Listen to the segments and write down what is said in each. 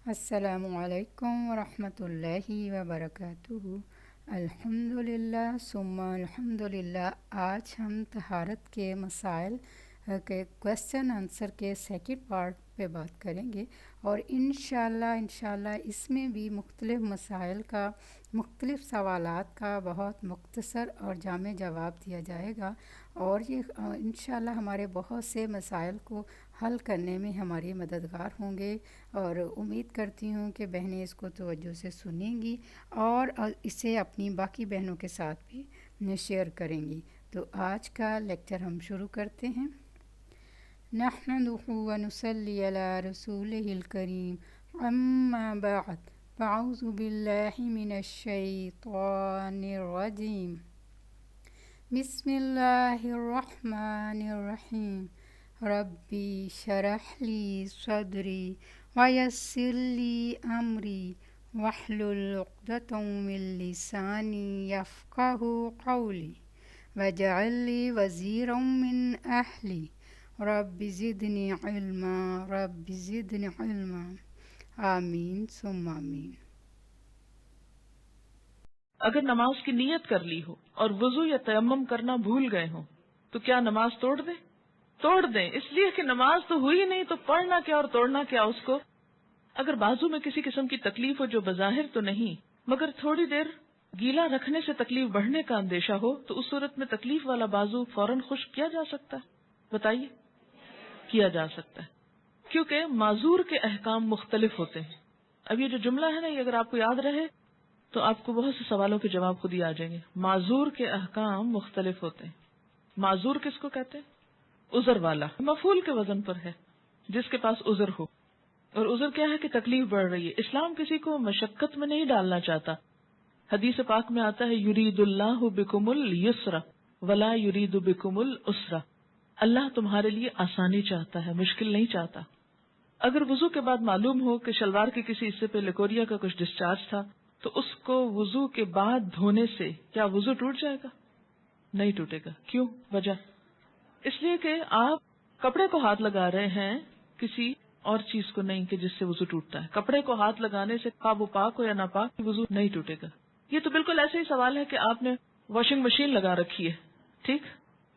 السلام علیکم ورحمۃ اللہ وبرکاتہ۔ الحمدللہ ثم الحمدللہ۔ آج ہم طہارت کے مسائل کے کویسچن آنسر کے سیکنڈ پارٹ پہ بات کریں گے، اور انشاءاللہ اس میں بھی مختلف مسائل کا، مختلف سوالات کا بہت مختصر اور جامع جواب دیا جائے گا، اور یہ انشاءاللہ ہمارے بہت سے مسائل کو حل کرنے میں ہماری مددگار ہوں گے، اور امید کرتی ہوں کہ بہنیں اس کو توجہ سے سنیں گی اور اسے اپنی باقی بہنوں کے ساتھ بھی شیئر کریں گی۔ تو آج کا لیکچر ہم شروع کرتے ہیں۔ نحمدہ ونصلی علی رسولہ الکریم، اما بعد، فاعوذ باللہ من الشیطان الرجیم، بسم اللہ الرحمن الرحیم، ربی شرح لی صدری ویسر لی امری واحلل عقدۃ من لسانی یفقہوا قولی واجعل لی وزیرا من اہلی رب زدنی علما رب زدنی علما، آمین ثم آمین۔ اگر نماز کی نیت کر لی ہو اور وضو یا تیمم کرنا بھول گئے ہوں تو کیا نماز توڑ دیں؟ توڑ دیں، اس لیے کہ نماز تو ہوئی نہیں، تو پڑھنا کیا اور توڑنا کیا اس کو۔ اگر بازو میں کسی قسم کی تکلیف ہو جو بظاہر تو نہیں، مگر تھوڑی دیر گیلا رکھنے سے تکلیف بڑھنے کا اندیشہ ہو، تو اس صورت میں تکلیف والا بازو فوراً خشک کیا جا سکتا ہے؟ بتائیے، کیا جا سکتا ہے، کیونکہ معذور کے احکام مختلف ہوتے ہیں۔ اب یہ جو جملہ ہے نا، یہ اگر آپ کو یاد رہے تو آپ کو بہت سے سوالوں کے جواب خود ہی آ جائیں گے۔ معذور کے احکام مختلف ہوتے ہیں۔ معذور کس کو کہتے ہیں؟ عذر والا، مفعول کے وزن پر ہے، جس کے پاس عذر ہو۔ اور عذر کیا ہے؟ کہ تکلیف بڑھ رہی ہے۔ اسلام کسی کو مشقت میں نہیں ڈالنا چاہتا۔ حدیث پاک میں آتا ہے، یرید اللہ بکم الیسر ولا یرید بکم العسر، اللہ تمہارے لیے آسانی چاہتا ہے، مشکل نہیں چاہتا۔ اگر وضو کے بعد معلوم ہو کہ شلوار کے کسی حصے پہ لیکوریا کا کچھ ڈسچارج تھا، تو اس کو وضو کے بعد دھونے سے کیا وضو ٹوٹ جائے گا؟ نہیں ٹوٹے گا۔ کیوں؟ وجہ اس لیے کہ آپ کپڑے کو ہاتھ لگا رہے ہیں، کسی اور چیز کو نہیں کہ جس سے وضو ٹوٹتا ہے۔ کپڑے کو ہاتھ لگانے سے خواہ وہ پاک ہو یا ناپاک، وضو نہیں ٹوٹے گا۔ یہ تو بالکل ایسے ہی سوال ہے کہ آپ نے واشنگ مشین لگا رکھی ہے، ٹھیک،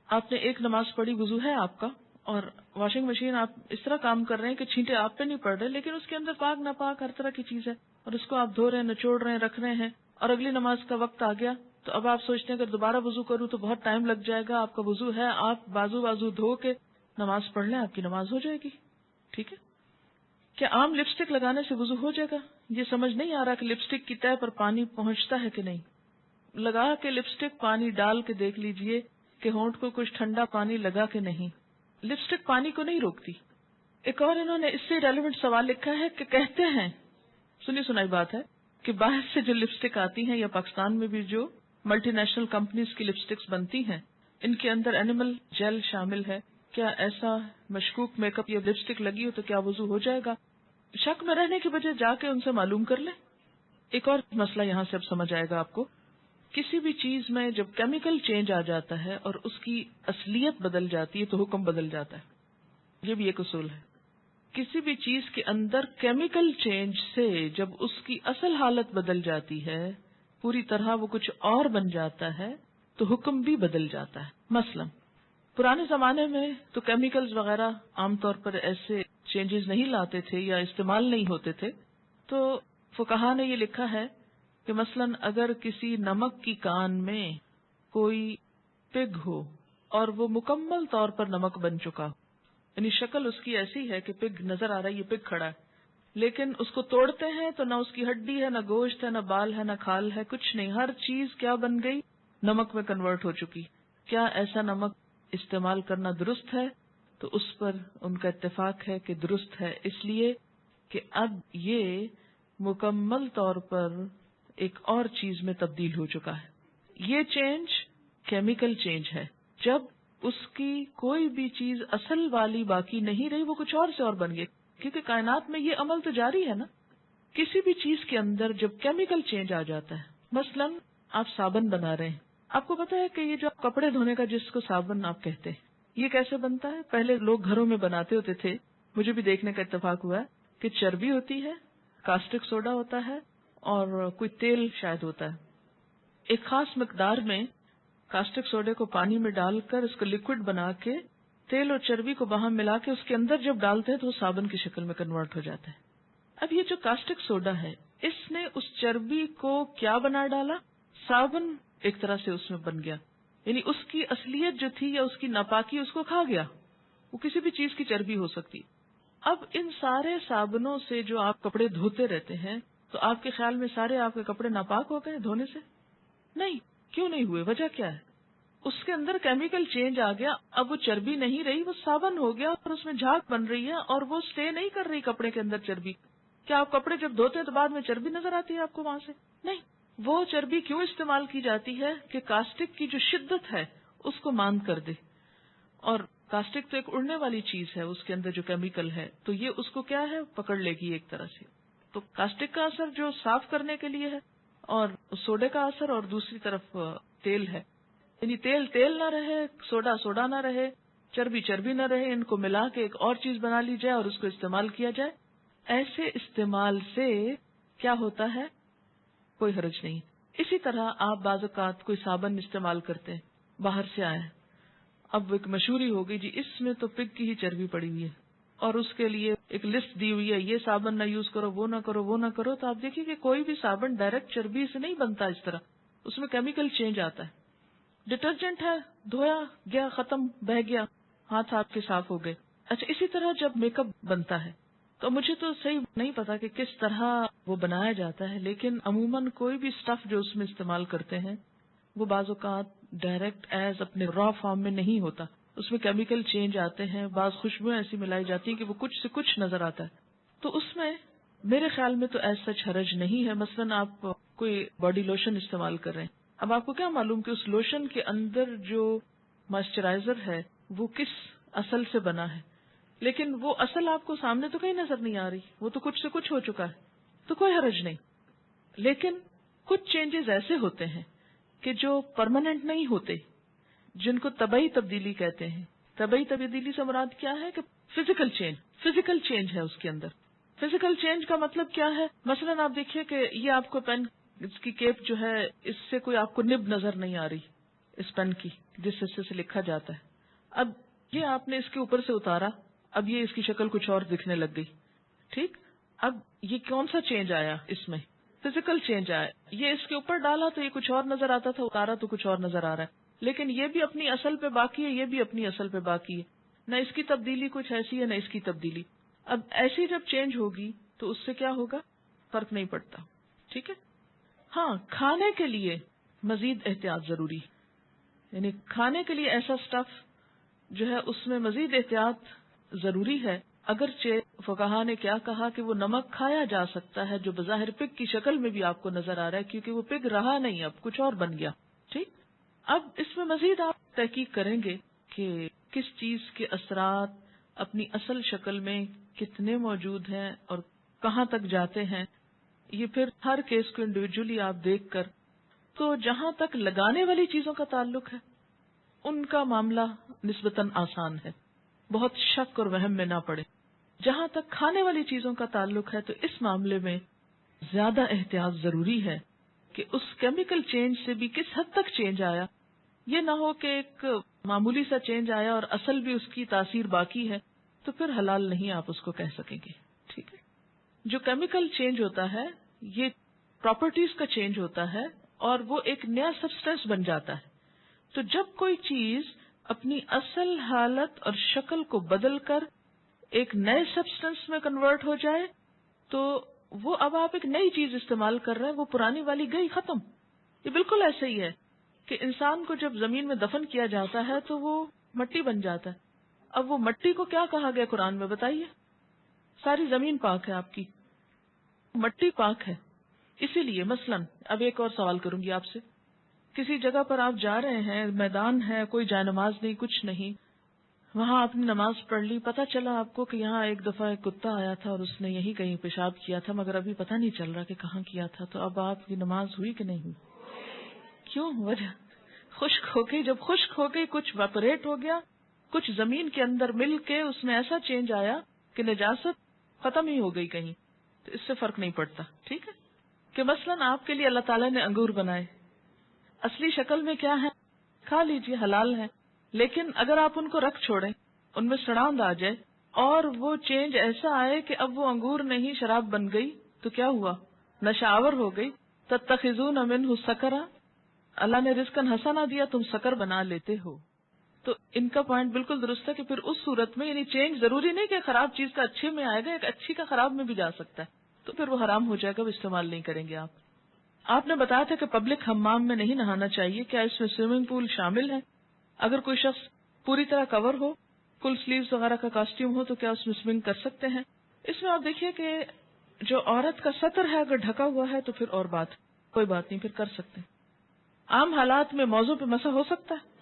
آپ نے ایک نماز پڑھی، وضو ہے آپ کا، اور واشنگ مشین آپ اس طرح کام کر رہے ہیں کہ چھینٹے آپ پہ نہیں پڑ رہے، لیکن اس کے اندر پاک ناپاک ہر طرح کی چیز ہے، اور اس کو آپ دھو رہے ہیں، نچوڑ رہے ہیں، رکھ رہے ہیں، اور اگلی نماز کا وقت آ گیا تو اب آپ سوچتے ہیں اگر دوبارہ وضو کروں تو بہت ٹائم لگ جائے گا۔ آپ کا وضو ہے، آپ بازو دھو کے نماز پڑھ لیں، آپ کی نماز ہو جائے گی، ٹھیک ہے۔ کیا عام لپسٹک لگانے سے وضو ہو جائے گا؟ یہ سمجھ نہیں آ رہا کہ لپسٹک کی تہہ پر پانی پہنچتا ہے کہ نہیں۔ لگا کے لپسٹک پانی ڈال کے دیکھ لیجئے کہ ہونٹ کو کچھ ٹھنڈا پانی لگا کے نہیں۔ لپسٹک پانی کو نہیں روکتی۔ ایک اور انہوں نے اس سے ریلیونٹ سوال لکھا ہے کہ کہتے ہیں، سنی سنائی بات ہے، کہ باہر سے جو لپسٹک آتی ہیں یا پاکستان میں بھی جو ملٹی نیشنل کمپنیز کی لپسٹکس بنتی ہیں، ان کے اندر اینیمل جیل شامل ہے۔ کیا ایسا مشکوک میک اپ یا لپسٹک لگی ہو تو کیا وضو ہو جائے گا؟ شک میں رہنے کی بجائے جا کے ان سے معلوم کر لیں۔ ایک اور مسئلہ یہاں سے اب سمجھ آئے گا آپ کو۔ کسی بھی چیز میں جب کیمیکل چینج آ جاتا ہے اور اس کی اصلیت بدل جاتی ہے تو حکم بدل جاتا ہے۔ یہ بھی ایک اصول ہے۔ کسی بھی چیز کے اندر کیمیکل چینج سے جب اس کی اصل حالت بدل جاتی ہے، پوری طرح وہ کچھ اور بن جاتا ہے، تو حکم بھی بدل جاتا ہے۔ مثلا پرانے زمانے میں تو کیمیکلز وغیرہ عام طور پر ایسے چینجز نہیں لاتے تھے یا استعمال نہیں ہوتے تھے، تو فقہا نے یہ لکھا ہے کہ مثلا اگر کسی نمک کی کان میں کوئی پگ ہو اور وہ مکمل طور پر نمک بن چکا ہو، یعنی شکل اس کی ایسی ہے کہ پگ نظر آ رہا ہے، یہ پگ کھڑا ہے، لیکن اس کو توڑتے ہیں تو نہ اس کی ہڈی ہے، نہ گوشت ہے، نہ بال ہے، نہ کھال ہے، کچھ نہیں، ہر چیز کیا بن گئی؟ نمک میں کنورٹ ہو چکی۔ کیا ایسا نمک استعمال کرنا درست ہے؟ تو اس پر ان کا اتفاق ہے کہ درست ہے، اس لیے کہ اب یہ مکمل طور پر ایک اور چیز میں تبدیل ہو چکا ہے۔ یہ چینج کیمیکل چینج ہے۔ جب اس کی کوئی بھی چیز اصل والی باقی نہیں رہی، وہ کچھ اور سے اور بن گئی، کیونکہ کائنات میں یہ عمل تو جاری ہے نا۔ کسی بھی چیز کے اندر جب کیمیکل چینج آ جاتا ہے، مثلا آپ صابن بنا رہے ہیں، آپ کو پتا ہے کہ یہ جو کپڑے دھونے کا جس کو صابن آپ کہتے ہیں، یہ کیسے بنتا ہے؟ پہلے لوگ گھروں میں بناتے ہوتے تھے، مجھے بھی دیکھنے کا اتفاق ہوا ہے کہ چربی ہوتی ہے، کاسٹک سوڈا ہوتا ہے اور کوئی تیل شاید ہوتا ہے. ایک خاص مقدار میں کاسٹک سوڈے کو پانی میں ڈال کر اس کو لکوڈ بنا کے تیل اور چربی کو باہم ملا کے اس کے اندر جب ڈالتے ہیں تو وہ صابن کی شکل میں کنورٹ ہو جاتا ہے. اب یہ جو کاسٹک سوڈا ہے اس نے اس چربی کو کیا بنا ڈالا؟ صابن ایک طرح سے اس میں بن گیا. یعنی اس کی اصلیت جو تھی یا اس کی ناپاکی اس کو کھا گیا. وہ کسی بھی چیز کی چربی ہو سکتی. اب ان سارے صابنوں سے جو آپ کپڑے دھوتے رہتے ہیں تو آپ کے خیال میں سارے آپ کے کپڑے ناپاک ہو گئے دھونے سے؟ نہیں. کیوں نہیں ہوئے؟ وجہ کیا ہے؟ اس کے اندر کیمیکل چینج آ گیا. اب وہ چربی نہیں رہی، وہ صابن ہو گیا اور اس میں جھاگ بن رہی ہے اور وہ سٹے نہیں کر رہی کپڑے کے اندر چربی. کیا آپ کپڑے جب دھوتے ہیں تو بعد میں چربی نظر آتی ہے آپ کو وہاں سے؟ نہیں. وہ چربی کیوں استعمال کی جاتی ہے کہ کاسٹک کی جو شدت ہے اس کو ماند کر دے. اور کاسٹک تو ایک اڑنے والی چیز ہے، اس کے اندر جو کیمیکل ہے تو یہ اس کو کیا ہے پکڑ لے گی ایک طرح سے. تو کاسٹک کا اثر جو صاف کرنے کے لیے ہے اور سوڈے کا اثر، اور دوسری طرف تیل ہے. یعنی تیل نہ رہے، سوڈا نہ رہے، چربی نہ رہے، ان کو ملا کے ایک اور چیز بنا لی جائے اور اس کو استعمال کیا جائے. ایسے استعمال سے کیا ہوتا ہے؟ کوئی حرج نہیں. اسی طرح آپ بعض اوقات کوئی صابن استعمال کرتے ہیں، باہر سے آئے، اب ایک مشہوری ہو گئی جی اس میں تو پگ کی ہی چربی پڑی ہوئی ہے اور اس کے لیے ایک لسٹ دی ہوئی ہے، یہ صابن نہ یوز کرو، وہ نہ کرو، وہ نہ کرو. تو آپ دیکھیے کہ کوئی بھی صابن ڈائریکٹ چربی سے نہیں بنتا، اس طرح اس میں کیمیکل چینج آتا ہے. ڈٹرجنٹ ہے، دھویا گیا، ختم، بہہ گیا، ہاتھ آپ کے صاف ہو گئے. اچھا، اسی طرح جب میک اپ بنتا ہے تو مجھے تو صحیح نہیں پتا کہ کس طرح وہ بنایا جاتا ہے، لیکن عموماً کوئی بھی اسٹف جو اس میں استعمال کرتے ہیں وہ بعض اوقات ڈائریکٹ ایز اپنے را فارم میں نہیں ہوتا، اس میں کیمیکل چینج آتے ہیں. بعض خوشبوئیں ایسی ملائی جاتی ہیں کہ وہ کچھ سے کچھ نظر آتا ہے. تو اس میں میرے خیال میں تو ایسا حرج نہیں ہے. مثلاً آپ کوئی باڈی لوشن استعمال کر رہے ہیں، اب آپ کو کیا معلوم کہ اس لوشن کے اندر جو مائسچرائزر ہے وہ کس اصل سے بنا ہے، لیکن وہ اصل آپ کو سامنے تو کہیں نظر نہیں آ رہی، وہ تو کچھ سے کچھ ہو چکا ہے، تو کوئی حرج نہیں. لیکن کچھ چینجز ایسے ہوتے ہیں کہ جو پرماننٹ نہیں ہوتے، جن کو طبعی تبدیلی کہتے ہیں. طبعی تبدیلی سے مراد کیا ہے کہ فزیکل چینج ہے اس کے اندر. فزیکل چینج کا مطلب کیا ہے؟ مثلاً آپ دیکھیے کہ یہ آپ کو پین، اس کی کیپ جو ہے اس سے کوئی آپ کو نب نظر نہیں آ رہی اس پین کی جس حصے سے لکھا جاتا ہے. اب یہ آپ نے اس کے اوپر سے اتارا، اب یہ اس کی شکل کچھ اور دکھنے لگ گئی. ٹھیک، اب یہ کون سا چینج آیا؟ اس میں فزیکل چینج آیا. یہ اس کے اوپر ڈالا تو یہ کچھ اور نظر آتا تھا، اتارا تو کچھ اور نظر آ رہا ہے. لیکن یہ بھی اپنی اصل پہ باقی ہے، یہ بھی اپنی اصل پہ باقی ہے. نہ اس کی تبدیلی کچھ ایسی ہے، نہ اس کی تبدیلی. اب ایسی جب چینج ہوگی تو اس سے کیا ہوگا؟ فرق نہیں پڑتا. ٹھیک ہے. ہاں، کھانے کے لیے مزید احتیاط ضروری، یعنی کھانے کے لیے ایسا سٹف جو ہے اس میں مزید احتیاط ضروری ہے. اگرچہ فقہا نے کیا کہا کہ وہ نمک کھایا جا سکتا ہے جو بظاہر پگ کی شکل میں بھی آپ کو نظر آ رہا ہے، کیونکہ وہ پگ رہا نہیں، اب کچھ اور بن گیا. ٹھیک. اب اس میں مزید آپ تحقیق کریں گے کہ کس چیز کے اثرات اپنی اصل شکل میں کتنے موجود ہیں اور کہاں تک جاتے ہیں. یہ پھر ہر کیس کو انڈیویجولی آپ دیکھ کر، تو جہاں تک لگانے والی چیزوں کا تعلق ہے ان کا معاملہ نسبتاً آسان ہے، بہت شک اور وہم میں نہ پڑے. جہاں تک کھانے والی چیزوں کا تعلق ہے تو اس معاملے میں زیادہ احتیاط ضروری ہے کہ اس کیمیکل چینج سے بھی کس حد تک چینج آیا. یہ نہ ہو کہ ایک معمولی سا چینج آیا اور اصل بھی اس کی تاثیر باقی ہے، تو پھر حلال نہیں آپ اس کو کہہ سکیں گے. ٹھیک ہے. جو کیمیکل چینج ہوتا ہے یہ پراپرٹیز کا چینج ہوتا ہے اور وہ ایک نیا سبسٹینس بن جاتا ہے. تو جب کوئی چیز اپنی اصل حالت اور شکل کو بدل کر ایک نئے سبسٹینس میں کنورٹ ہو جائے تو وہ اب آپ ایک نئی چیز استعمال کر رہے ہیں، وہ پرانی والی گئی، ختم. یہ بالکل ایسے ہی ہے کہ انسان کو جب زمین میں دفن کیا جاتا ہے تو وہ مٹی بن جاتا ہے. اب وہ مٹی کو کیا کہا گیا قرآن میں بتائیے؟ ساری زمین پاک ہے آپ کی، مٹی پاک ہے. اسی لیے مثلاً اب ایک اور سوال کروں گی آپ سے. کسی جگہ پر آپ جا رہے ہیں، میدان ہے، کوئی جائے نماز نہیں، کچھ نہیں، وہاں آپ نے نماز پڑھ لی، پتہ چلا آپ کو کہ یہاں ایک دفعہ ایک کتا آیا تھا اور اس نے یہی کہیں پیشاب کیا تھا، مگر ابھی پتہ نہیں چل رہا کہ کہاں کیا تھا. تو اب آپ کی نماز ہوئی کہ نہیں ہوئی؟ کیوں؟ وجہ خشک ہو گئی. جب خشک ہو گئی، کچھ ویپوریٹ ہو گیا، کچھ زمین کے اندر مل کے اس میں ایسا چینج آیا کہ نجاست ختم ہی ہو گئی کہیں. تو اس سے فرق نہیں پڑتا. ٹھیک ہے کہ مثلاً آپ کے لیے اللہ تعالیٰ نے انگور بنائے, اصلی شکل میں کیا ہے, کھا لیجیے, حلال ہے, لیکن اگر آپ ان کو رکھ چھوڑیں, ان میں سڑاند آ جائے اور وہ چینج ایسا آئے کہ اب وہ انگور نہیں شراب بن گئی, تو کیا ہوا, نشہ آور ہو گئی. تتخذون منہ سکرا, اللہ نے رزقاً حسنا دیا, تم سکر بنا لیتے ہو. تو ان کا پوائنٹ بالکل درست ہے کہ پھر اس صورت میں یعنی چینج ضروری نہیں کہ خراب چیز کا اچھے میں آئے گا, ایک اچھی کا خراب میں بھی جا سکتا ہے, تو پھر وہ حرام ہو جائے گا, وہ استعمال نہیں کریں گے آپ. آپ نے بتایا تھا کہ پبلک حمام میں نہیں نہانا چاہیے, کیا اس میں سوئمنگ پول شامل ہے؟ اگر کوئی شخص پوری طرح کور ہو, فل سلیوز وغیرہ کا کاسٹیوم ہو, تو کیا اس میں سوئمنگ کر سکتے ہیں؟ اس میں آپ دیکھیے کہ جو عورت کا سطر ہے اگر ڈھکا ہوا ہے تو پھر اور بات, کوئی بات نہیں, پھر کر سکتے ہیں. عام حالات میں موضوع پہ مسح ہو سکتا ہے,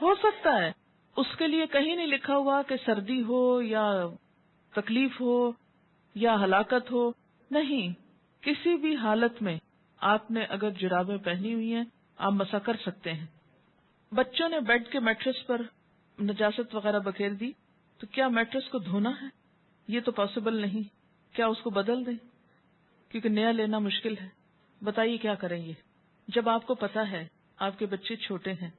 ہو سکتا ہے. اس کے لیے کہیں نہیں لکھا ہوا کہ سردی ہو یا تکلیف ہو یا ہلاکت ہو, نہیں, کسی بھی حالت میں آپ نے اگر جرابیں پہنی ہوئی ہیں آپ مسح کر سکتے ہیں. بچوں نے بیڈ کے میٹرس پر نجاست وغیرہ بکھیر دی, تو کیا میٹرس کو دھونا ہے؟ یہ تو پاسبل نہیں. کیا اس کو بدل دیں کیونکہ نیا لینا مشکل ہے؟ بتائیے کیا کریں. یہ جب آپ کو پتا ہے آپ کے بچے چھوٹے ہیں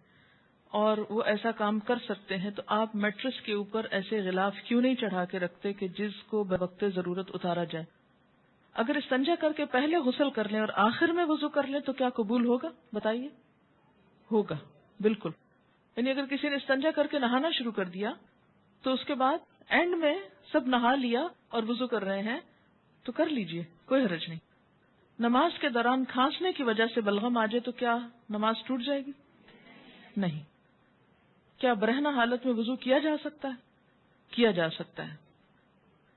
اور وہ ایسا کام کر سکتے ہیں, تو آپ میٹرس کے اوپر ایسے غلاف کیوں نہیں چڑھا کے رکھتے کہ جس کو بوقت ضرورت اتارا جائے؟ اگر استنجا کر کے پہلے غسل کر لیں اور آخر میں وضو کر لیں تو کیا قبول ہوگا؟ بتائیے. ہوگا, بالکل. یعنی اگر کسی نے استنجا کر کے نہانا شروع کر دیا تو اس کے بعد اینڈ میں سب نہا لیا اور وضو کر رہے ہیں تو کر لیجئے, کوئی حرج نہیں. نماز کے دوران کھانسنے کی وجہ سے بلغم آ جائے تو کیا نماز ٹوٹ جائے گی؟ نہیں. کیا برہنہ حالت میں وضو کیا جا سکتا ہے؟ کیا جا سکتا ہے.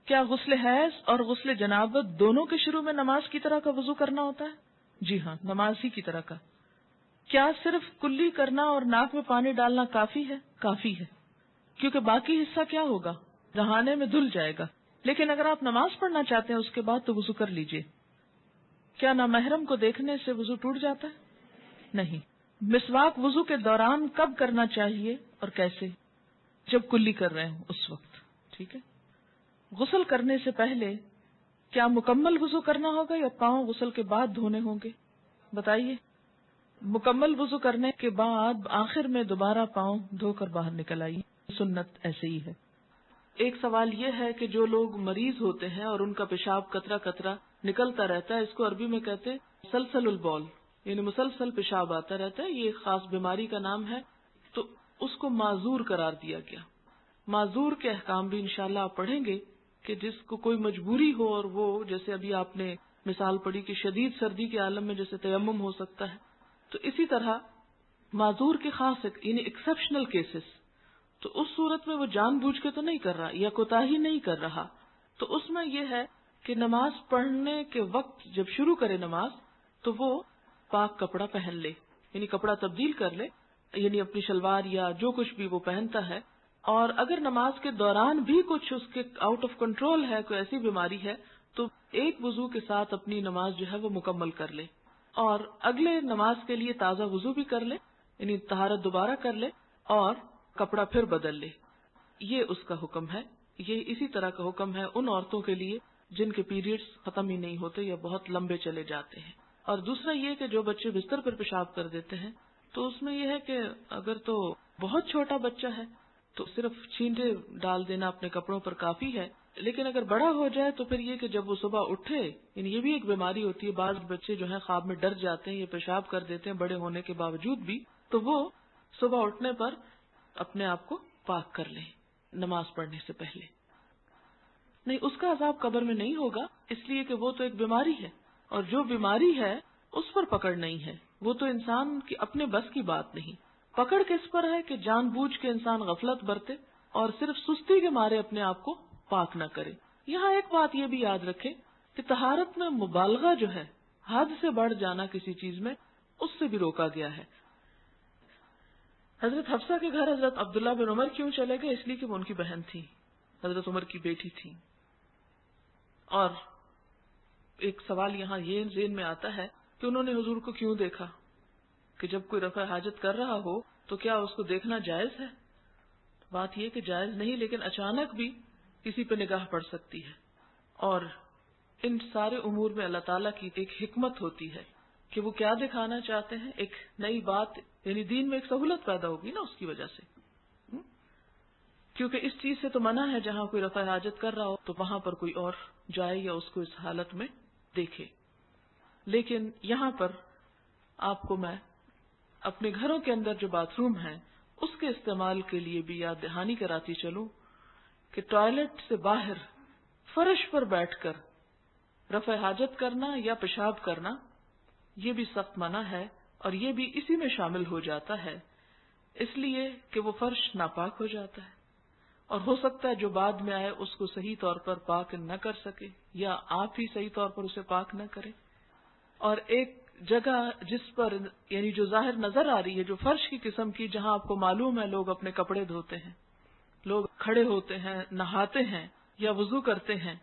کیا غسل حیض اور غسل جنابت دونوں کے شروع میں نماز کی طرح کا وضو کرنا ہوتا ہے؟ جی ہاں, نماز ہی کی طرح کا. کیا صرف کلی کرنا اور ناک میں پانی ڈالنا کافی ہے؟ کافی ہے, کیونکہ باقی حصہ کیا ہوگا, نہانے میں دھل جائے گا. لیکن اگر آپ نماز پڑھنا چاہتے ہیں اس کے بعد تو وضو کر لیجئے. کیا نامحرم کو دیکھنے سے وضو ٹوٹ جاتا ہے؟ نہیں. مسواک وضو کے دوران کب کرنا چاہیے اور کیسے؟ جب کلی کر رہے ہوں اس وقت. ٹھیک ہے. غسل کرنے سے پہلے کیا مکمل وضو کرنا ہوگا یا پاؤں غسل کے بعد دھونے ہوں گے؟ بتائیے. مکمل وضو کرنے کے بعد آخر میں دوبارہ پاؤں دھو کر باہر نکل آئیے, سنت ایسے ہی ہے. ایک سوال یہ ہے کہ جو لوگ مریض ہوتے ہیں اور ان کا پیشاب قطرہ قطرہ نکلتا رہتا ہے, اس کو عربی میں کہتے ہیں سلسل البول, یعنی مسلسل پیشاب آتا رہتا ہے, یہ ایک خاص بیماری کا نام ہے. تو اس کو معذور قرار دیا گیا. معذور کے احکام بھی انشاءاللہ آپ پڑھیں گے کہ جس کو کوئی مجبوری ہو, اور وہ جیسے ابھی آپ نے مثال پڑھی کہ شدید سردی کے عالم میں جیسے تیمم ہو سکتا ہے, تو اسی طرح معذور کے خاص یعنی ایکسیپشنل کیسز, تو اس صورت میں وہ جان بوجھ کے تو نہیں کر رہا یا کوتاہی نہیں کر رہا, تو اس میں یہ ہے کہ نماز پڑھنے کے وقت جب شروع کرے نماز تو وہ پاک کپڑا پہن لے, یعنی کپڑا تبدیل کر لے, یعنی اپنی شلوار یا جو کچھ بھی وہ پہنتا ہے. اور اگر نماز کے دوران بھی کچھ اس کے آؤٹ آف کنٹرول ہے, کوئی ایسی بیماری ہے, تو ایک وضو کے ساتھ اپنی نماز جو ہے وہ مکمل کر لے, اور اگلے نماز کے لیے تازہ وضو بھی کر لے, یعنی طہارت دوبارہ کر لے اور کپڑا پھر بدل لے. یہ اس کا حکم ہے. یہ اسی طرح کا حکم ہے ان عورتوں کے لیے جن کے پیریڈز ختم ہی نہیں ہوتے یا بہت لمبے چلے جاتے ہیں. اور دوسرا یہ کہ جو بچے بستر پر پیشاب کر دیتے ہیں, تو اس میں یہ ہے کہ اگر تو بہت چھوٹا بچہ ہے تو صرف چھینٹے ڈال دینا اپنے کپڑوں پر کافی ہے, لیکن اگر بڑا ہو جائے تو پھر یہ کہ جب وہ صبح اٹھے, یعنی یہ بھی ایک بیماری ہوتی ہے, بعض بچے جو ہیں خواب میں ڈر جاتے ہیں, یہ پیشاب کر دیتے ہیں بڑے ہونے کے باوجود بھی, تو وہ صبح اٹھنے پر اپنے آپ کو پاک کر لیں نماز پڑھنے سے پہلے. نہیں, اس کا عذاب قبر میں نہیں ہوگا, اس لیے کہ وہ تو ایک بیماری ہے, اور جو بیماری ہے اس پر پکڑ نہیں ہے, وہ تو انسان کی اپنے بس کی بات نہیں. پکڑ کس پر ہے کہ جان بوجھ کے انسان غفلت برتے اور صرف سستی کے مارے اپنے آپ کو پاک نہ کرے. یہاں ایک بات یہ بھی یاد رکھے کہ طہارت میں مبالغہ جو ہے, حد سے بڑھ جانا کسی چیز میں, اس سے بھی روکا گیا ہے. حضرت حفصہ کے گھر حضرت عبداللہ بن عمر کیوں چلے گئے؟ اس لیے کہ وہ ان کی بہن تھی, حضرت عمر کی بیٹی تھی. اور ایک سوال یہاں یہ ذہن میں آتا ہے کہ انہوں نے حضور کو کیوں دیکھا, کہ جب کوئی رفع حاجت کر رہا ہو تو کیا اس کو دیکھنا جائز ہے؟ بات یہ کہ جائز نہیں, لیکن اچانک بھی کسی پہ نگاہ پڑ سکتی ہے. اور ان سارے امور میں اللہ تعالیٰ کی ایک حکمت ہوتی ہے کہ وہ کیا دکھانا چاہتے ہیں. ایک نئی بات، یعنی دین میں ایک سہولت پیدا ہوگی نا اس کی وجہ سے، کیونکہ اس چیز سے تو منع ہے جہاں کوئی رفع حاجت کر رہا ہو تو وہاں پر کوئی اور جائے یا اس کو اس حالت میں دیکھے. لیکن یہاں پر آپ کو میں اپنے گھروں کے اندر جو باتھ روم ہیں اس کے استعمال کے لیے بھی یاد دہانی کراتی چلوں کہ ٹوائلٹ سے باہر فرش پر بیٹھ کر رفع حاجت کرنا یا پیشاب کرنا یہ بھی سخت منع ہے، اور یہ بھی اسی میں شامل ہو جاتا ہے، اس لیے کہ وہ فرش ناپاک ہو جاتا ہے، اور ہو سکتا ہے جو بعد میں آئے اس کو صحیح طور پر پاک نہ کر سکے، یا آپ ہی صحیح طور پر اسے پاک نہ کریں. اور ایک جگہ جس پر یعنی جو ظاہر نظر آ رہی ہے، جو فرش کی قسم کی، جہاں آپ کو معلوم ہے لوگ اپنے کپڑے دھوتے ہیں، لوگ کھڑے ہوتے ہیں، نہاتے ہیں یا وضو کرتے ہیں،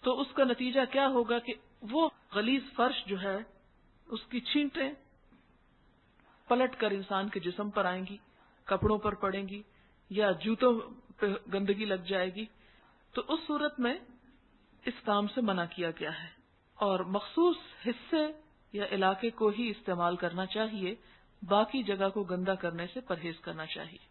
تو اس کا نتیجہ کیا ہوگا کہ وہ غلیظ فرش جو ہے اس کی چھینٹیں پلٹ کر انسان کے جسم پر آئیں گی، کپڑوں پر پڑیں گی یا جوتوں پہ گندگی لگ جائے گی. تو اس صورت میں اس کام سے منع کیا گیا ہے، اور مخصوص حصے یا علاقے کو ہی استعمال کرنا چاہیے، باقی جگہ کو گندا کرنے سے پرہیز کرنا چاہیے.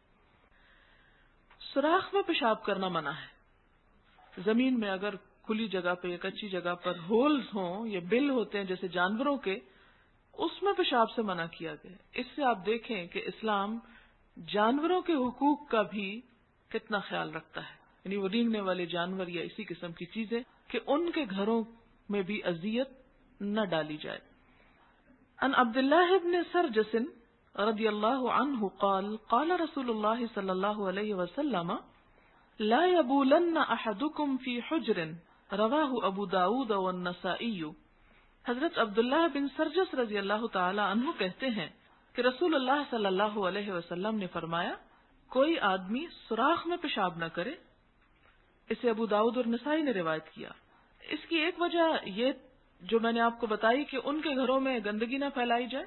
سوراخ میں پیشاب کرنا منع ہے. زمین میں اگر کھلی جگہ پہ یا کچی جگہ پر ہولز ہوں یا بل ہوتے ہیں جیسے جانوروں کے، اس میں پیشاب سے منع کیا گیا. اس سے آپ دیکھیں کہ اسلام جانوروں کے حقوق کا بھی کتنا خیال رکھتا ہے، یعنی وہ رینگنے والے جانور یا اسی قسم کی چیزیں کہ ان کے گھروں میں بھی اذیت نہ ڈالی جائے. ان عبداللہ ابن سرجس رضی اللہ عنہ قال قال رسول اللہ صلی اللہ علیہ وسلم لا يبولن احدكم في حجر رواہ ابو داود والنسائی. حضرت عبداللہ بن سرجس رضی اللہ تعالی عنہ کہتے ہیں کہ رسول اللہ صلی اللہ علیہ وسلم نے فرمایا کوئی آدمی سوراخ میں پیشاب نہ کرے. اسے ابو داؤد اور نسائی نے روایت کیا. اس کی ایک وجہ یہ جو میں نے آپ کو بتائی کہ ان کے گھروں میں گندگی نہ پھیلائی جائے.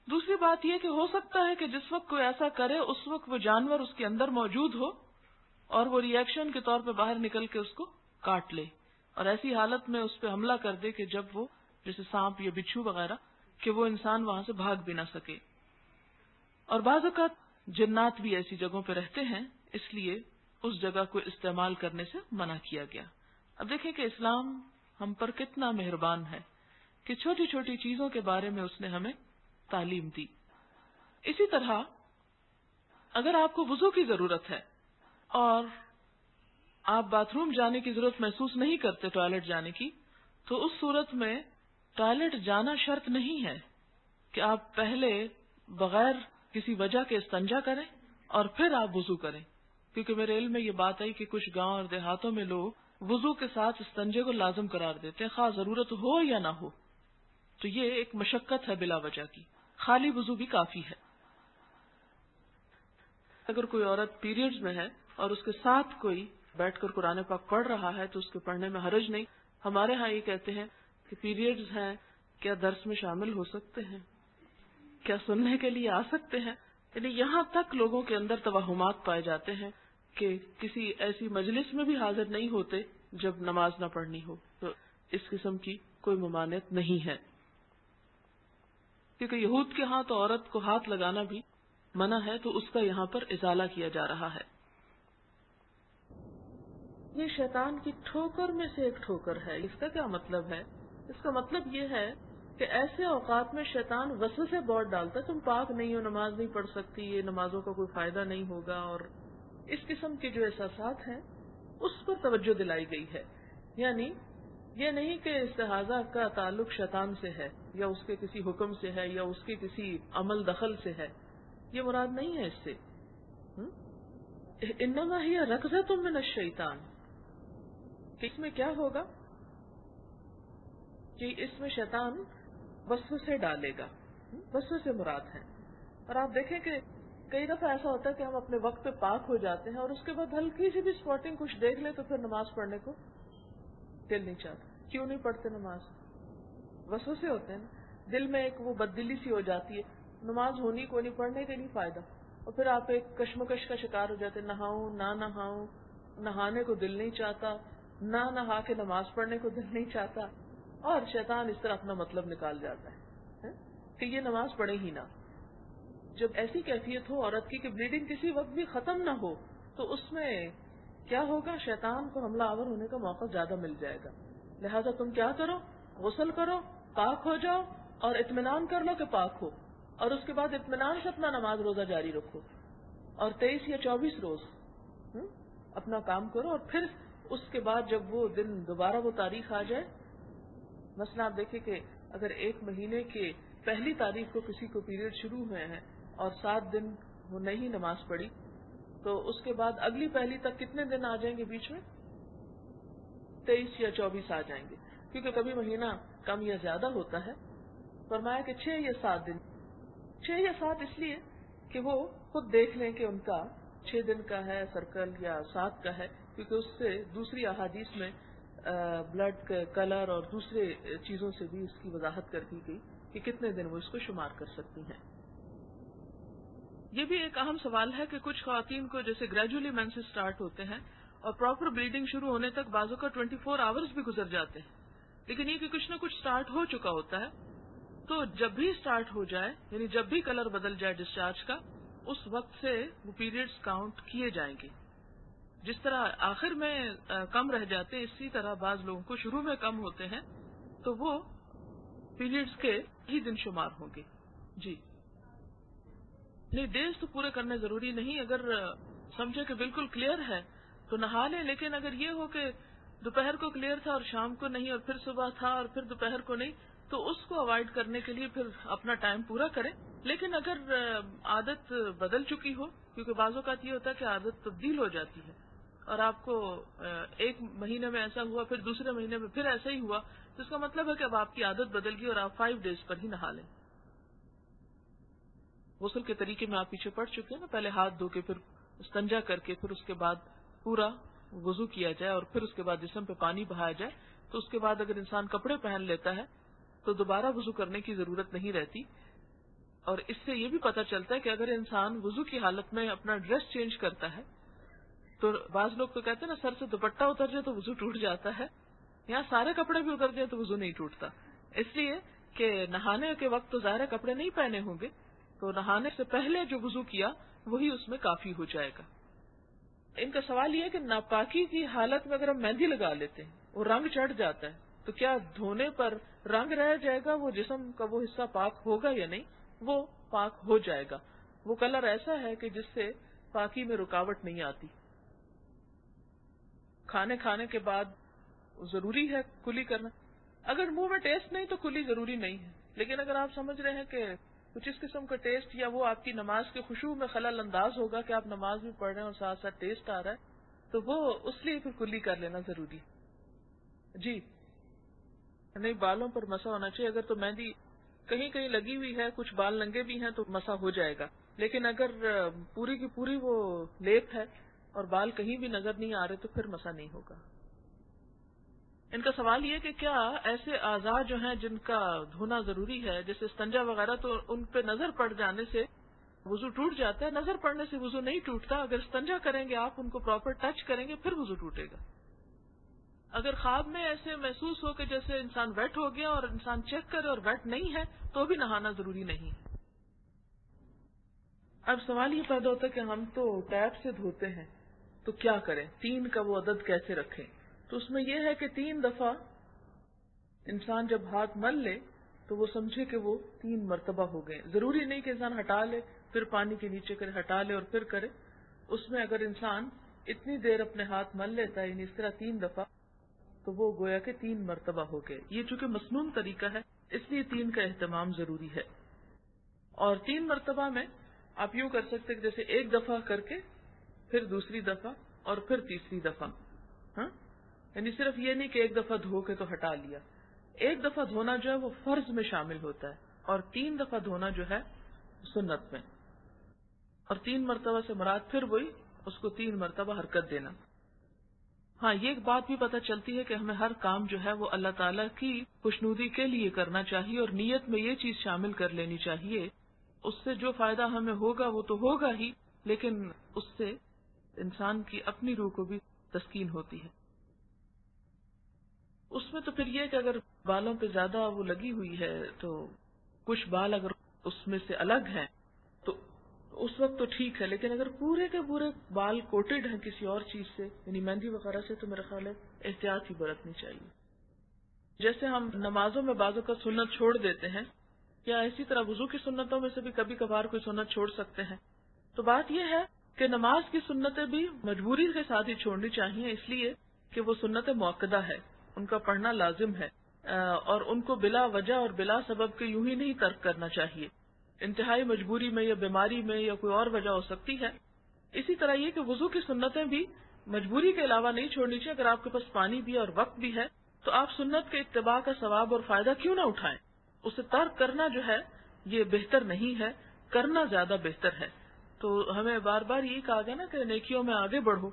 دوسری بات یہ کہ ہو سکتا ہے کہ جس وقت کوئی ایسا کرے اس وقت وہ جانور اس کے اندر موجود ہو اور وہ ری ایکشن کے طور پہ باہر نکل کے اس کو کاٹ لے، اور ایسی حالت میں اس پہ حملہ کر دے کہ جب وہ جیسے سانپ یا بچھو وغیرہ کہ وہ انسان وہاں سے بھاگ بھی نہ سکے. اور بعض اوقات جنات بھی ایسی جگہوں پہ رہتے ہیں، اس لیے اس جگہ کو استعمال کرنے سے منع کیا گیا. اب دیکھیں کہ اسلام ہم پر کتنا مہربان ہے کہ چھوٹی چھوٹی چیزوں کے بارے میں اس نے ہمیں تعلیم دی. اسی طرح اگر آپ کو وضو کی ضرورت ہے اور آپ باتھ روم جانے کی ضرورت محسوس نہیں کرتے ٹوائلٹ جانے کی، تو اس صورت میں ٹوائلٹ جانا شرط نہیں ہے کہ آپ پہلے بغیر کسی وجہ کے استنجا کریں اور پھر آپ وضو کریں، کیونکہ میرے علم میں یہ بات آئی کہ کچھ گاؤں اور دیہاتوں میں لوگ وضو کے ساتھ استنجے کو لازم قرار دیتے ہیں، خواہ ضرورت ہو یا نہ ہو. تو یہ ایک مشقت ہے بلا وجہ کی، خالی وضو بھی کافی ہے. اگر کوئی عورت پیریڈز میں ہے اور اس کے ساتھ کوئی بیٹھ کر قرآن پاک پڑھ رہا ہے تو اس کے پڑھنے میں حرج نہیں. ہمارے ہاں یہ کہتے ہیں کہ پیریڈز ہیں، کیا درس میں شامل ہو سکتے ہیں، کیا سننے کے لیے آ سکتے ہیں. یعنی یہاں تک لوگوں کے اندر توہمات پائے جاتے ہیں کہ کسی ایسی مجلس میں بھی حاضر نہیں ہوتے جب نماز نہ پڑھنی ہو. تو اس قسم کی کوئی ممانعت نہیں ہے، کیونکہ یہود کے ہاں تو عورت کو ہاتھ لگانا بھی منع ہے، تو اس کا یہاں پر ازالہ کیا جا رہا ہے. یہ شیطان کی ٹھوکر میں سے ایک ٹھوکر ہے. اس کا کیا مطلب ہے؟ اس کا مطلب یہ ہے کہ ایسے اوقات میں شیطان وسوسے بہت ڈالتا ہے، تم پاک نہیں ہو، نماز نہیں پڑھ سکتی، یہ نمازوں کا کوئی فائدہ نہیں ہوگا، اور اس قسم کے جو احساسات ہیں اس پر توجہ دلائی گئی ہے. یعنی یہ نہیں کہ استحاضہ کا تعلق شیطان سے ہے یا اس کے کسی حکم سے ہے یا اس کے کسی عمل دخل سے ہے، یہ مراد نہیں ہے. اس سے انما ہی رکضۃ من الشیطان، کہ اس میں کیا ہوگا کہ اس میں شیطان وسوسے ڈالے گا. وسوسے مراد ہیں. اور آپ دیکھیں کہ کئی دفعہ ایسا ہوتا ہے کہ ہم اپنے وقت پہ پاک ہو جاتے ہیں اور اس کے بعد ہلکی سی بھی اسپاٹنگ کچھ دیکھ لے تو پھر نماز پڑھنے کو دل نہیں چاہتا. کیوں نہیں پڑھتے نماز؟ وسوسے ہوتے ہیں. دل میں ایک وہ بددلی سی ہو جاتی ہے، نماز ہونی کو نہیں، پڑھنے کے نہیں فائدہ، اور پھر آپ ایک کشمکش کا شکار ہو جاتے ہیں، نہاؤں نہ نہاؤں، نہانے کو دل نہیں چاہتا، نہ نہا کے نماز پڑھنے کو دل نہیں چاہتا. اور شیطان اس طرح اپنا مطلب نکال جاتا ہے کہ یہ نماز پڑھے ہی نہ. جب ایسی کیفیت ہو عورت کی کہ بلیڈنگ کسی وقت بھی ختم نہ ہو تو اس میں کیا ہوگا؟ شیطان کو حملہ آور ہونے کا موقع زیادہ مل جائے گا. لہذا تم کیا کرو؟ غسل کرو، پاک ہو جاؤ اور اطمینان کر لو کہ پاک ہو، اور اس کے بعد اطمینان سے اپنا نماز روزہ جاری رکھو اور 23 یا 24 روز اپنا کام کرو. اور پھر اس کے بعد جب وہ دن دوبارہ وہ تاریخ آ جائے، مثلا آپ دیکھیں کہ اگر ایک مہینے کے پہلی تاریخ کو کسی کو پیریڈ شروع ہوئے ہیں اور 7 دن وہ نہیں نماز پڑھی، تو اس کے بعد اگلی پہلی تک کتنے دن آ جائیں گے؟ بیچ میں 23 یا 24 آ جائیں گے، کیونکہ کبھی مہینہ کم یا زیادہ ہوتا ہے. فرمایا کہ 6 یا 7 دن. 6 یا 7 اس لیے کہ وہ خود دیکھ لیں کہ ان کا 6 دن کا ہے سرکل یا 7 کا ہے، کیونکہ اس سے دوسری احادیث میں بلڈ کلر اور دوسرے چیزوں سے بھی اس کی وضاحت کر دی گئی کہ کتنے دن وہ اس کو شمار کر سکتی ہیں. یہ بھی ایک اہم سوال ہے کہ کچھ خواتین کو جیسے گریجولی مینسز سٹارٹ ہوتے ہیں اور پراپر بلیڈنگ شروع ہونے تک بعضوں کا 24 آورز بھی گزر جاتے ہیں، لیکن یہ کہ کچھ نہ کچھ سٹارٹ ہو چکا ہوتا ہے. تو جب بھی سٹارٹ ہو جائے، یعنی جب بھی کلر بدل جائے ڈسچارج کا، اس وقت سے وہ پیریڈز کاؤنٹ کیے جائیں گے. جس طرح آخر میں کم رہ جاتے ہیں، اسی طرح بعض لوگوں کو شروع میں کم ہوتے ہیں تو وہ پیریڈز کے ہی دن شمار ہوں گے. جی نہیں، ڈیز تو پورے کرنے ضروری نہیں. اگر سمجھے کہ بالکل کلیئر ہے تو نہا لیں، لیکن اگر یہ ہو کہ دوپہر کو کلیئر تھا اور شام کو نہیں، اور پھر صبح تھا اور پھر دوپہر کو نہیں، تو اس کو اوائڈ کرنے کے لیے پھر اپنا ٹائم پورا کریں. لیکن اگر عادت بدل چکی ہو، کیونکہ بعض اوقات یہ ہوتا ہے کہ عادت تبدیل ہو جاتی ہے اور آپ کو ایک مہینے میں ایسا ہوا، پھر دوسرے مہینے میں پھر ایسا ہی ہوا، تو اس کا مطلب ہے کہ اب آپ کی عادت بدل گئی اور آپ 5 ڈیز پر ہی نہا لیں. غسل کے طریقے میں آپ پیچھے پڑ چکے ہیں نا، پہلے ہاتھ دھو کے پھر استنجا کر کے پھر اس کے بعد پورا وضو کیا جائے اور پھر اس کے بعد جسم پہ پانی بہایا جائے. تو اس کے بعد اگر انسان کپڑے پہن لیتا ہے تو دوبارہ وضو کرنے کی ضرورت نہیں رہتی. اور اس سے یہ بھی پتہ چلتا ہے کہ اگر انسان وضو کی حالت میں اپنا ڈریس چینج کرتا ہے تو بعض لوگ تو کہتے ہیں نا سر سے دوپٹہ اتر جائے تو وضو ٹوٹ جاتا ہے، یہاں سارے کپڑے بھی اتر جائیں تو وضو نہیں ٹوٹتا. اس لیے کہ نہانے کے وقت تو ظاہر کپڑے نہیں پہنے ہوں گے، تو نہانے سے پہلے جو وضو کیا وہی اس میں کافی ہو جائے گا. ان کا سوال یہ ہے کہ ناپاکی کی حالت میں اگر ہم مہندی لگا لیتے ہیں، وہ رنگ چڑھ جاتا ہے، تو کیا دھونے پر رنگ رہ جائے گا؟ وہ جسم کا وہ حصہ پاک ہوگا یا نہیں؟ وہ پاک ہو جائے گا. وہ کلر ایسا ہے کہ جس سے پاکی میں رکاوٹ نہیں آتی. کھانے کے بعد ضروری ہے کلی کرنا. اگر منہ میں ٹیسٹ نہیں تو کلی ضروری نہیں ہے، لیکن اگر آپ سمجھ رہے ہیں کہ کچھ اس قسم کا ٹیسٹ یا وہ آپ کی نماز کے خشوع میں خلل انداز ہوگا کہ آپ نماز بھی پڑھ رہے ہیں اور ساتھ ساتھ ٹیسٹ آ رہا ہے، تو وہ اس لیے پھر کلی کر لینا ضروری. جی نہیں، بالوں پر مسا ہونا چاہیے. اگر تو مہندی کہیں کہیں لگی ہوئی ہے، کچھ بال ننگے بھی ہیں تو مسا ہو جائے گا، لیکن اگر پوری کی پوری وہ لیپ ہے اور بال کہیں بھی نظر نہیں آ رہے تو پھر مسا نہیں ہوگا. ان کا سوال یہ کہ کیا ایسے اعضاء جو ہیں جن کا دھونا ضروری ہے جیسے استنجا وغیرہ، تو ان پہ نظر پڑ جانے سے وضو ٹوٹ جاتا ہے؟ نظر پڑنے سے وضو نہیں ٹوٹتا. اگر استنجا کریں گے آپ، ان کو پراپر ٹچ کریں گے، پھر وضو ٹوٹے گا. اگر خواب میں ایسے محسوس ہو کہ جیسے انسان ویٹ ہو گیا اور انسان چیک کرے اور ویٹ نہیں ہے تو بھی نہانا ضروری نہیں ہے. اب سوال یہ پیدا ہوتا ہے کہ ہم تو ٹیپ سے دھوتے ہیں تو کیا کریں؟ 3 کا وہ عدد کیسے رکھیں؟ تو اس میں یہ ہے کہ 3 دفعہ انسان جب ہاتھ مل لے تو وہ سمجھے کہ وہ 3 مرتبہ ہو گئے. ضروری نہیں کہ انسان ہٹا لے پھر پانی کے نیچے کرے، ہٹا لے اور پھر کرے. اس میں اگر انسان اتنی دیر اپنے ہاتھ مل لیتا ہے، یعنی اس طرح 3 دفعہ، تو وہ گویا کہ 3 مرتبہ ہو گئے. یہ چونکہ مسنون طریقہ ہے اس لیے 3 کا اہتمام ضروری ہے. اور 3 مرتبہ میں آپ یوں کر سکتے کہ جیسے 1 دفعہ کر کے پھر دوسری دفعہ اور پھر تیسری دفعہ. ہاں، یعنی صرف یہ نہیں کہ 1 دفعہ دھو کے تو ہٹا لیا. 1 دفعہ دھونا جو ہے وہ فرض میں شامل ہوتا ہے اور 3 دفعہ دھونا جو ہے سنت میں. اور 3 مرتبہ سے مراد پھر وہی اس کو 3 مرتبہ حرکت دینا. ہاں، یہ ایک بات بھی پتہ چلتی ہے کہ ہمیں ہر کام جو ہے وہ اللہ تعالیٰ کی خوشنودی کے لیے کرنا چاہیے اور نیت میں یہ چیز شامل کر لینی چاہیے. اس سے جو فائدہ ہمیں ہوگا وہ تو ہوگا ہی، لیکن اس سے انسان کی اپنی روح کو بھی تسکین ہوتی ہے. اس میں تو پھر یہ کہ اگر بالوں پہ زیادہ وہ لگی ہوئی ہے تو کچھ بال اگر اس میں سے الگ ہیں تو اس وقت تو ٹھیک ہے، لیکن اگر پورے کے پورے بال کوٹڈ ہیں کسی اور چیز سے، یعنی مہندی وغیرہ سے، تو میرا خیال ہے احتیاط ہی برتنی چاہیے. جیسے ہم نمازوں میں بعضوں کا سنت چھوڑ دیتے ہیں، یا اسی طرح وضو کی سنتوں میں سے بھی کبھی کبھار کوئی سنت چھوڑ سکتے ہیں. تو بات یہ ہے کہ نماز کی سنتیں بھی مجبوری کے ساتھ ہی چھوڑنی چاہیے، اس لیے کہ وہ سنت موقدہ ہے، ان کا پڑھنا لازم ہے، اور ان کو بلا وجہ اور بلا سبب کے یوں ہی نہیں ترک کرنا چاہیے. انتہائی مجبوری میں یا بیماری میں یا کوئی اور وجہ ہو سکتی ہے. اسی طرح یہ کہ وضو کی سنتیں بھی مجبوری کے علاوہ نہیں چھوڑنی چاہیے. اگر آپ کے پاس پانی بھی اور وقت بھی ہے تو آپ سنت کے اتباع کا ثواب اور فائدہ کیوں نہ اٹھائیں. اسے ترک کرنا جو ہے یہ بہتر نہیں ہے، کرنا زیادہ بہتر ہے. تو ہمیں بار بار یہی کہا گیا نا کہ نیکیوں میں آگے بڑھو.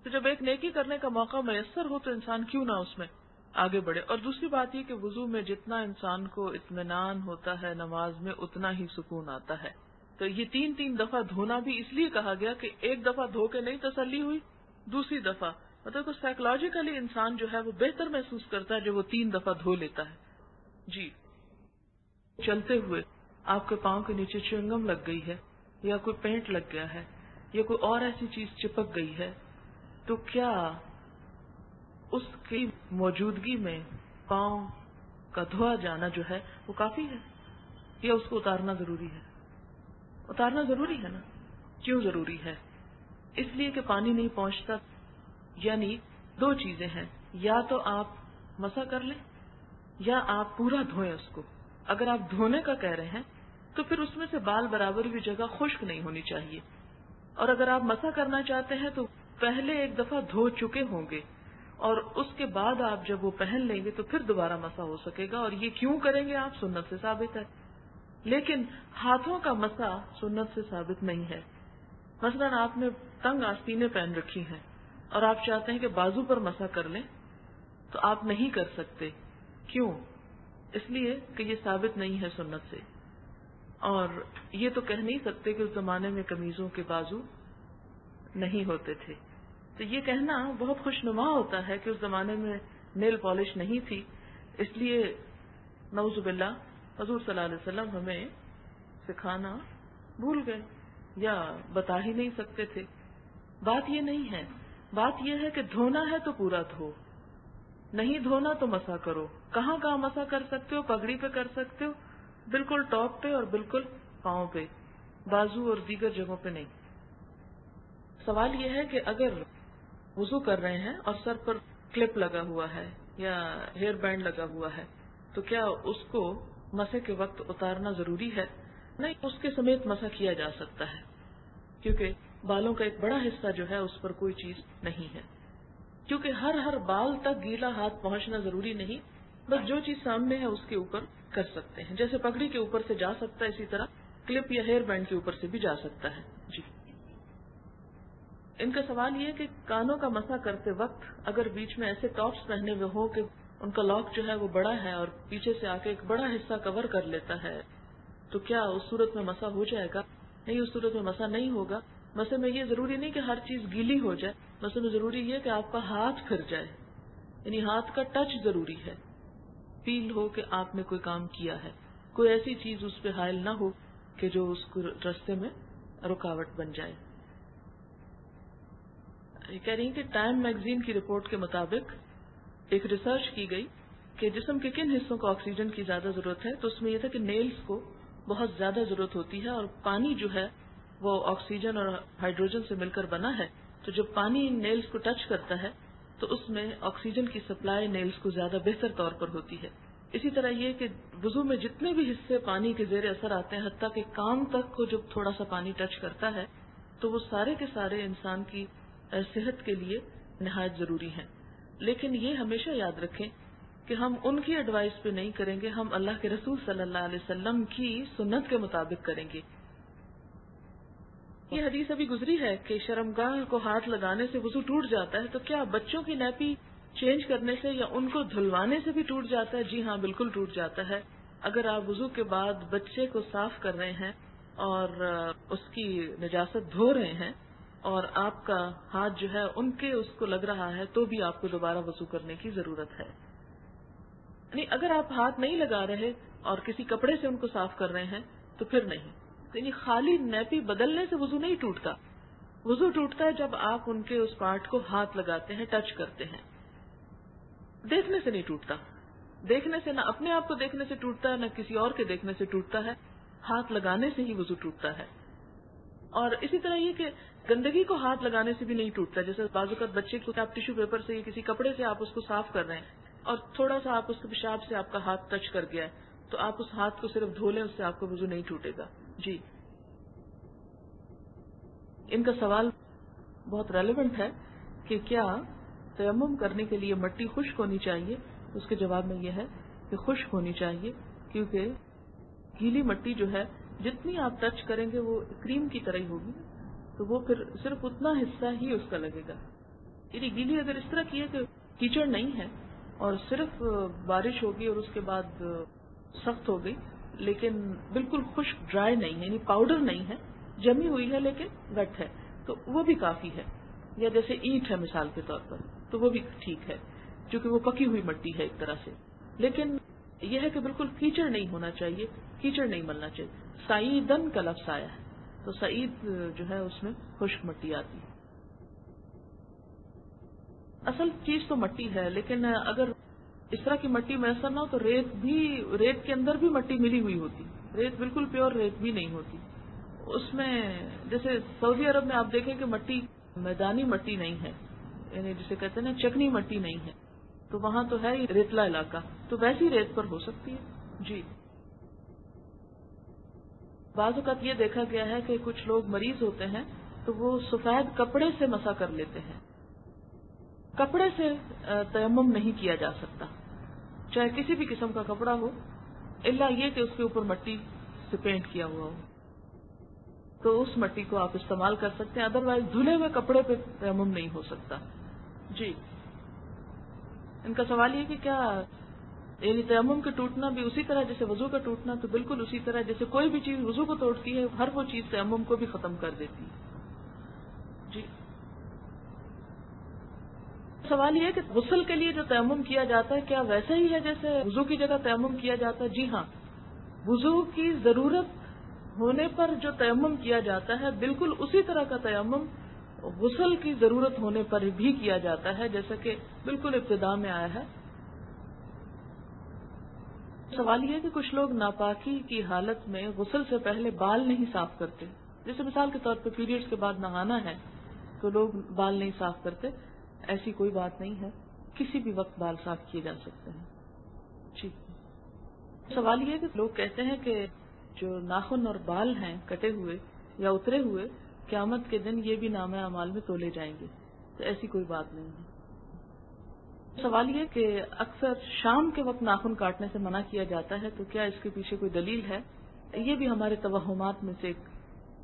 تو جب ایک نیکی کرنے کا موقع میسر ہو تو انسان کیوں نہ اس میں آگے بڑھے. اور دوسری بات یہ کہ وضو میں جتنا انسان کو اطمینان ہوتا ہے نماز میں اتنا ہی سکون آتا ہے. تو یہ 3 دفعہ دھونا بھی اس لیے کہا گیا کہ ایک دفعہ دھو کے نہیں تسلی ہوئی، دوسری دفعہ مطلب سائیکولوجیکلی انسان جو ہے وہ بہتر محسوس کرتا ہے جب وہ 3 دفعہ دھو لیتا ہے. جی، چلتے ہوئے آپ کے پاؤں کے نیچے چوئنگم لگ گئی ہے یا کوئی پینٹ لگ گیا ہے یا کوئی اور ایسی چیز چپک گئی ہے تو کیا اس کی موجودگی میں پاؤں کا دھویا جانا جو ہے وہ کافی ہے یا اس کو اتارنا ضروری ہے؟ اتارنا ضروری ہے نا. کیوں ضروری ہے؟ اس لیے کہ پانی نہیں پہنچتا. یعنی 2 چیزیں ہیں، یا تو آپ مسح کر لیں یا آپ پورا دھوئیں اس کو. اگر آپ دھونے کا کہہ رہے ہیں تو پھر اس میں سے بال برابر بھی جگہ خشک نہیں ہونی چاہیے. اور اگر آپ مسح کرنا چاہتے ہیں تو پہلے ایک دفعہ دھو چکے ہوں گے اور اس کے بعد آپ جب وہ پہن لیں گے تو پھر دوبارہ مسح ہو سکے گا. اور یہ کیوں کریں گے آپ؟ سنت سے ثابت ہے. لیکن ہاتھوں کا مسح سنت سے ثابت نہیں ہے. مثلا آپ نے تنگ آستینیں پہن رکھی ہیں اور آپ چاہتے ہیں کہ بازو پر مسح کر لیں تو آپ نہیں کر سکتے. کیوں؟ اس لیے کہ یہ ثابت نہیں ہے سنت سے. اور یہ تو کہہ نہیں سکتے کہ اس زمانے میں قمیضوں کے بازو نہیں ہوتے تھے. تو یہ کہنا بہت خوشنما ہوتا ہے کہ اس زمانے میں نیل پالش نہیں تھی، اس لیے نعوذ باللہ حضور صلی اللہ علیہ وسلم ہمیں سکھانا بھول گئے یا بتا ہی نہیں سکتے تھے. بات یہ نہیں ہے. بات یہ ہے کہ دھونا ہے تو پورا دھو، نہیں دھونا تو مسح کرو. کہاں کہاں مسح کر سکتے ہو؟ پگڑی پہ کر سکتے ہو، بالکل ٹاپ پہ اور بالکل پاؤں پہ، بازو اور دیگر جگہوں پہ نہیں. سوال یہ ہے کہ اگر وضو کر رہے ہیں اور سر پر کلپ لگا ہوا ہے یا ہیئر بینڈ لگا ہوا ہے تو کیا اس کو مسح کے وقت اتارنا ضروری ہے؟ نہیں، اس کے سمیت مسح کیا جا سکتا ہے کیونکہ بالوں کا ایک بڑا حصہ جو ہے اس پر کوئی چیز نہیں ہے. کیونکہ ہر بال تک گیلا ہاتھ پہنچنا ضروری نہیں، بس جو چیز سامنے ہے اس کے اوپر کر سکتے ہیں. جیسے پگڑی کے اوپر سے جا سکتا ہے اسی طرح کلپ یا ہیئر بینڈ کے اوپر سے بھی جا سکتا ہے. جی، ان کا سوال یہ ہے کہ کانوں کا مسح کرتے وقت اگر بیچ میں ایسے ٹاپس پہنے ہوئے ہو کہ ان کا لاک جو ہے وہ بڑا ہے اور پیچھے سے آ کے ایک بڑا حصہ کور کر لیتا ہے تو کیا اس صورت میں مسح ہو جائے گا؟ نہیں، اس صورت میں مسح نہیں ہوگا. مسح میں یہ ضروری نہیں کہ ہر چیز گیلی ہو جائے، مسح میں ضروری یہ کہ آپ کا ہاتھ پھر جائے، یعنی ہاتھ کا ٹچ ضروری ہے، فیل ہو کہ آپ نے کوئی کام کیا ہے، کوئی ایسی چیز اس پہ حائل نہ ہو کہ جو اس کو راستے میں رکاوٹ بن جائے. یہ کہہ رہی ہیں کہ ٹائم میگزین کی رپورٹ کے مطابق ایک ریسرچ کی گئی کہ جسم کے کن حصوں کو آکسیجن کی زیادہ ضرورت ہے، تو اس میں یہ تھا کہ نیلز کو بہت زیادہ ضرورت ہوتی ہے اور پانی جو ہے وہ آکسیجن اور ہائیڈروجن سے مل کر بنا ہے. تو جب پانی نیلز کو ٹچ کرتا ہے تو اس میں آکسیجن کی سپلائی نیلز کو زیادہ بہتر طور پر ہوتی ہے. اسی طرح یہ کہ وضو میں جتنے بھی حصے پانی کے زیر اثر آتے ہیں، حتیٰ کہ کان تک کو جب تھوڑا سا پانی ٹچ کرتا ہے تو وہ سارے کے سارے انسان کی صحت کے لیے نہایت ضروری ہیں. لیکن یہ ہمیشہ یاد رکھیں کہ ہم ان کی ایڈوائس پہ نہیں کریں گے، ہم اللہ کے رسول صلی اللہ علیہ وسلم کی سنت کے مطابق کریں گے. یہ حدیث ابھی گزری ہے کہ شرمگاہ کو ہاتھ لگانے سے وضو ٹوٹ جاتا ہے، تو کیا بچوں کی نیپی چینج کرنے سے یا ان کو دھلوانے سے بھی ٹوٹ جاتا ہے؟ جی ہاں، بالکل ٹوٹ جاتا ہے. اگر آپ وضو کے بعد بچے کو صاف کر رہے ہیں اور اس کی نجاست دھو رہے ہیں اور آپ کا ہاتھ جو ہے ان کے اس کو لگ رہا ہے تو بھی آپ کو دوبارہ وضو کرنے کی ضرورت ہے. یعنی اگر آپ ہاتھ نہیں لگا رہے اور کسی کپڑے سے ان کو صاف کر رہے ہیں تو پھر نہیں. یعنی خالی نیپی بدلنے سے وضو نہیں ٹوٹتا. وضو ٹوٹتا ہے جب آپ ان کے اس پارٹ کو ہاتھ لگاتے ہیں, ٹچ کرتے ہیں. دیکھنے سے نہیں ٹوٹتا. دیکھنے سے نہ اپنے آپ کو دیکھنے سے ٹوٹتا ہے, نہ کسی اور کے دیکھنے سے ٹوٹتا ہے. ہاتھ لگانے سے ہی وضو ٹوٹتا ہے. اور اسی طرح یہ کہ گندگی کو ہاتھ لگانے سے بھی نہیں ٹوٹتا. جیسے بعض اوقات بچے کو آپ ٹیشو پیپر سے یا کسی کپڑے سے آپ اس کو صاف کر رہے ہیں اور تھوڑا سا آپ اس کے پیشاب سے آپ کا ہاتھ ٹچ کر گیا ہے, تو آپ اس ہاتھ کو صرف دھو لیں, اس سے آپ کا وضو نہیں ٹوٹے گا. جی, ان کا سوال بہت ریلیونٹ ہے کہ کیا تیمم کرنے کے لیے مٹی خشک ہونی چاہیے. اس کے جواب میں یہ ہے کہ خشک ہونی چاہیے, کیونکہ گیلی مٹی جو ہے جتنی آپ ٹچ کریں گے وہ کریم کی طرح ہی ہوگی, تو وہ پھر صرف اتنا حصہ ہی اس کا لگے گا. یعنی گیلی اگر اس طرح کی ہے کہ کیچڑ نہیں ہے اور صرف بارش ہوگی اور اس کے بعد سخت ہو گئی, لیکن بالکل خشک ڈرائی نہیں ہے, یعنی پاؤڈر نہیں ہے, جمی ہوئی ہے لیکن ویٹ ہے, تو وہ بھی کافی ہے. یا جیسے اینٹ ہے مثال کے طور پر, تو وہ بھی ٹھیک ہے کیونکہ وہ پکی ہوئی مٹی ہے ایک طرح سے. لیکن یہ ہے کہ بالکل کیچڑ نہیں ہونا چاہیے, کیچڑ نہیں ملنا چاہیے. سعیدن کا لفظ آیا ہے, تو سعید جو ہے اس میں خشک مٹی آتی ہے. اصل چیز تو مٹی ہے, لیکن اگر اس طرح کی مٹی میسر نہ ہو تو ریت کے اندر بھی مٹی ملی ہوئی ہوتی. ریت بالکل پیور ریت بھی نہیں ہوتی. اس میں جیسے سعودی عرب میں آپ دیکھیں کہ مٹی میدانی مٹی نہیں ہے, یعنی جسے کہتے ہیں نا چکنی مٹی نہیں ہے, تو وہاں تو ہے ہی ریتلا علاقہ, تو ویسی ریت پر ہو سکتی ہے. جی, بعض اوقات یہ دیکھا گیا ہے کہ کچھ لوگ مریض ہوتے ہیں تو وہ سفید کپڑے سے مسا کر لیتے ہیں. کپڑے سے تیمم نہیں کیا جا سکتا, چاہے کسی بھی قسم کا کپڑا ہو, الا یہ کہ اس کے اوپر مٹی سے پینٹ کیا ہوا ہو, تو اس مٹی کو آپ استعمال کر سکتے ہیں. ادروائز دھلے ہوئے کپڑے پہ تیمم نہیں ہو سکتا. جی, ان کا سوال یہ کہ کیا یعنی تیمم کے ٹوٹنا بھی اسی طرح جیسے وضو کا ٹوٹنا, تو بالکل اسی طرح جیسے کوئی بھی چیز وضو کو توڑتی ہے, ہر وہ چیز تیمم کو بھی ختم کر دیتی ہے. جی, سوال یہ ہے کہ غسل کے لیے جو تیمم کیا جاتا ہے کیا ویسا ہی ہے جیسے وضو کی جگہ تیمم کیا جاتا ہے؟ جی ہاں, وضو کی ضرورت ہونے پر جو تیمم کیا جاتا ہے بالکل اسی طرح کا تیمم غسل کی ضرورت ہونے پر بھی کیا جاتا ہے, جیسا کہ بالکل ابتدا میں آیا ہے. سوال یہ ہے کہ کچھ لوگ ناپاکی کی حالت میں غسل سے پہلے بال نہیں صاف کرتے. جیسے مثال کے طور پہ پیریڈز کے بعد نہانا ہے تو لوگ بال نہیں صاف کرتے. ایسی کوئی بات نہیں ہے, کسی بھی وقت بال صاف کیے جا سکتے ہیں. جی, سوال یہ ہے کہ لوگ کہتے ہیں کہ جو ناخن اور بال ہیں کٹے ہوئے یا اترے ہوئے, قیامت کے دن یہ بھی نامہ اعمال میں تولے جائیں گے, تو ایسی کوئی بات نہیں ہے. سوال یہ کہ اکثر شام کے وقت ناخن کاٹنے سے منع کیا جاتا ہے, تو کیا اس کے پیچھے کوئی دلیل ہے؟ یہ بھی ہمارے توہمات میں سے ایک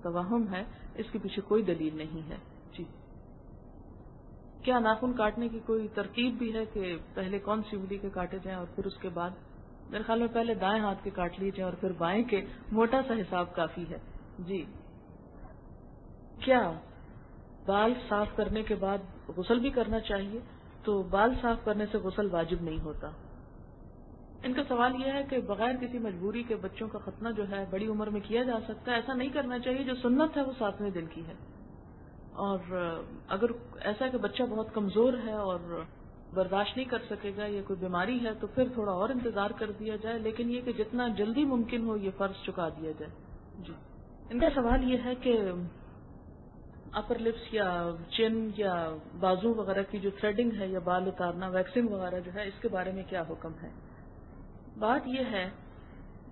توہم ہے, اس کے پیچھے کوئی دلیل نہیں ہے. جی, کیا ناخن کاٹنے کی کوئی ترتیب بھی ہے کہ پہلے کون سی انگلی کے کاٹے جائیں اور پھر اس کے بعد؟ میرے خیال میں پہلے دائیں ہاتھ کے کاٹ لیے جائیں اور پھر بائیں کے, موٹا سا حساب کافی ہے. جی, کیا بال صاف کرنے کے بعد غسل بھی کرنا چاہیے؟ تو بال صاف کرنے سے غسل واجب نہیں ہوتا. ان کا سوال یہ ہے کہ بغیر کسی مجبوری کے بچوں کا ختنہ جو ہے بڑی عمر میں کیا جا سکتا ہے؟ ایسا نہیں کرنا چاہیے. جو سنت ہے وہ 7ویں دن کی ہے, اور اگر ایسا کہ بچہ بہت کمزور ہے اور برداشت نہیں کر سکے گا یا کوئی بیماری ہے تو پھر تھوڑا اور انتظار کر دیا جائے, لیکن یہ کہ جتنا جلدی ممکن ہو یہ فرض چکا دیا جائے. جی, ان کا سوال یہ ہے کہ اپر لپس یا چن یا بازو وغیرہ کی جو تھریڈنگ ہے یا بال اتارنا, ویکسنگ وغیرہ جو ہے, اس کے بارے میں کیا حکم ہے؟ بات یہ ہے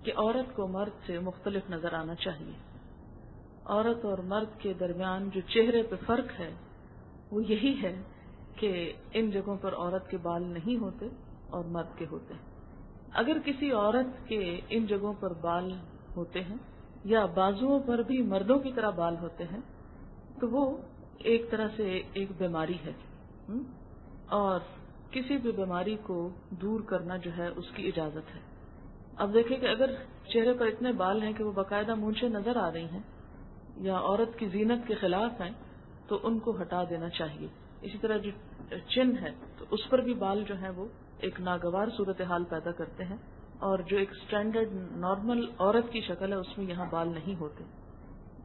کہ عورت کو مرد سے مختلف نظر آنا چاہیے. عورت اور مرد کے درمیان جو چہرے پہ فرق ہے وہ یہی ہے کہ ان جگہوں پر عورت کے بال نہیں ہوتے اور مرد کے ہوتے ہیں. اگر کسی عورت کے ان جگہوں پر بال ہوتے ہیں یا بازوؤں پر بھی مردوں کی طرح بال ہوتے ہیں تو وہ ایک طرح سے ایک بیماری ہے, اور کسی بھی بیماری کو دور کرنا جو ہے اس کی اجازت ہے. اب دیکھیں کہ اگر چہرے پر اتنے بال ہیں کہ وہ باقاعدہ مونچھیں نظر آ رہی ہیں یا عورت کی زینت کے خلاف ہیں, تو ان کو ہٹا دینا چاہیے. اسی طرح جو چن ہے تو اس پر بھی بال جو ہیں وہ ایک ناگوار صورتحال پیدا کرتے ہیں، اور جو ایک سٹینڈرڈ نارمل عورت کی شکل ہے اس میں یہاں بال نہیں ہوتے.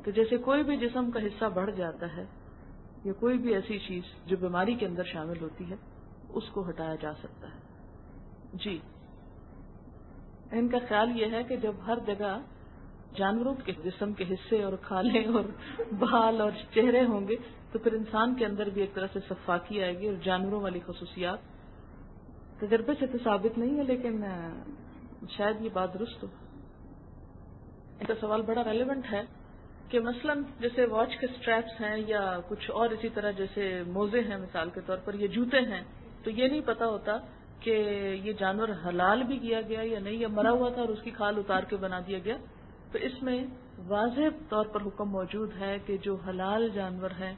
تو جیسے کوئی بھی جسم کا حصہ بڑھ جاتا ہے یا کوئی بھی ایسی چیز جو بیماری کے اندر شامل ہوتی ہے اس کو ہٹایا جا سکتا ہے. جی، ان کا خیال یہ ہے کہ جب ہر جگہ جانوروں کے جسم کے حصے اور کھالیں اور بال اور چہرے ہوں گے تو پھر انسان کے اندر بھی ایک طرح سے صفاکی آئے گی، اور جانوروں والی خصوصیات تجربے سے تو ثابت نہیں ہے لیکن شاید یہ بات درست ہو. ان کا سوال بڑا ریلیونٹ ہے کہ مثلا جیسے واچ کے سٹریپس ہیں یا کچھ اور اسی طرح جیسے موزے ہیں مثال کے طور پر، یہ جوتے ہیں، تو یہ نہیں پتا ہوتا کہ یہ جانور حلال بھی کیا گیا یا نہیں، یا مرا ہوا تھا اور اس کی کھال اتار کے بنا دیا گیا. تو اس میں واضح طور پر حکم موجود ہے کہ جو حلال جانور ہیں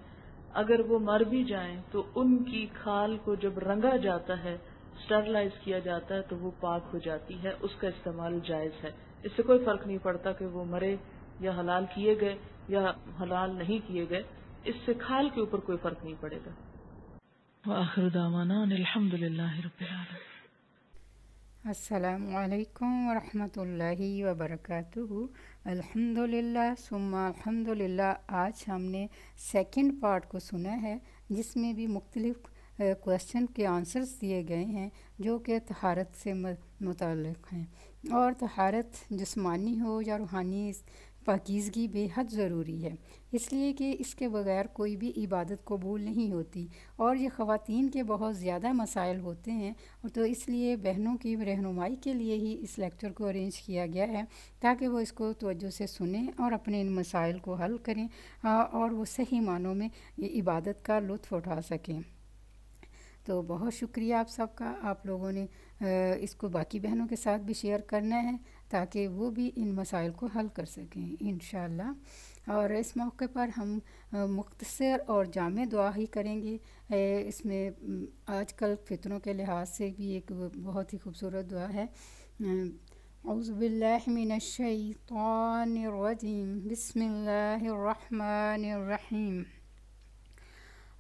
اگر وہ مر بھی جائیں تو ان کی کھال کو جب رنگا جاتا ہے، اسٹرلائز کیا جاتا ہے تو وہ پاک ہو جاتی ہے، اس کا استعمال جائز ہے. اس سے کوئی فرق نہیں پڑتا کہ وہ مرے یا حلال کیے گئے یا حلال نہیں کیے گئے، اس سے کھال کے اوپر کوئی فرق نہیں پڑے گا. وآخر دعوانا ان الحمد للہ رب العالمین. السلام علیکم ورحمۃ اللہ وبرکاتہ. الحمد للہ ثم الحمد للہ. آج ہم نے سیکنڈ پارٹ کو سنا ہے جس میں بھی مختلف کویشچن کے آنسرز دیے گئے ہیں جو کہ طہارت سے متعلق ہیں، اور طہارت جسمانی ہو یا روحانی پاکیزگی بے حد ضروری ہے، اس لیے کہ اس کے بغیر کوئی بھی عبادت قبول نہیں ہوتی، اور یہ خواتین کے بہت زیادہ مسائل ہوتے ہیں. تو اس لیے بہنوں کی رہنمائی کے لیے ہی اس لیکچر کو ارینج کیا گیا ہے تاکہ وہ اس کو توجہ سے سنیں اور اپنے ان مسائل کو حل کریں اور وہ صحیح معنوں میں یہ عبادت کا لطف اٹھا سکیں. تو بہت شکریہ آپ سب کا. آپ لوگوں نے اس کو باقی بہنوں کے ساتھ بھی شیئر کرنا ہے تاکہ وہ بھی ان مسائل کو حل کر سکیں انشاءاللہ. اور اس موقع پر ہم مختصر اور جامع دعا ہی کریں گے. اس میں آج کل فتنوں کے لحاظ سے بھی ایک بہت ہی خوبصورت دعا ہے. اعوذ باللہ من الشیطان الرجیم، بسم اللہ الرحمن الرحیم.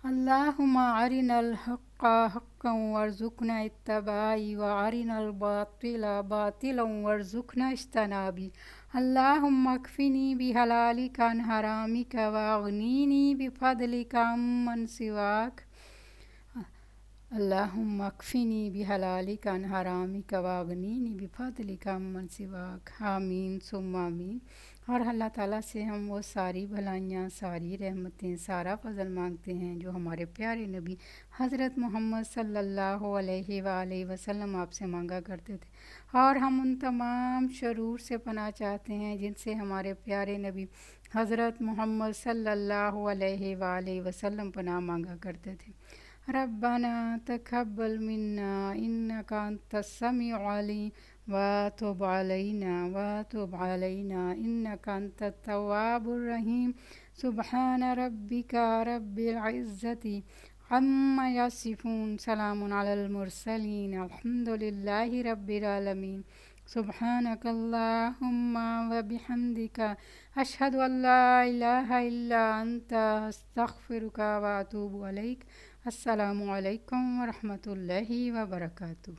اللہم ارنا الحق حقا وارزقنا اتباعی وارنا الباطل باطلا وارزقنا اجتنابی. اللہم اکفنی بحلالک عن حرامک واغنینی بفضلک عمن سواک. اللہم اکفنی بحلالک عن حرامک واغنینی بفضلک عمن سواک. آمین ثم آمین. اور اللہ تعالیٰ سے ہم وہ ساری بھلائیاں، ساری رحمتیں، سارا فضل مانگتے ہیں جو ہمارے پیارے نبی حضرت محمد صلی اللہ علیہ وآلہ وسلم آپ سے مانگا کرتے تھے، اور ہم ان تمام شرور سے پناہ چاہتے ہیں جن سے ہمارے پیارے نبی حضرت محمد صلی اللہ علیہ وآلہ وسلم پناہ مانگا کرتے تھے. ربنا تقبل منا انک انت السمیع العلیم وتب علینا انک انت التواب الرحیم. سبحان ربک رب العزت عما یصفون، سلام علی المرسلین، الحمد للہ رب العالمین. سبحانک اللہم وبحمدک اشہد ان لا الہ الا انت استغفرک واتوب الیک. السلام علیکم ورحمۃ اللہ وبرکاتہ.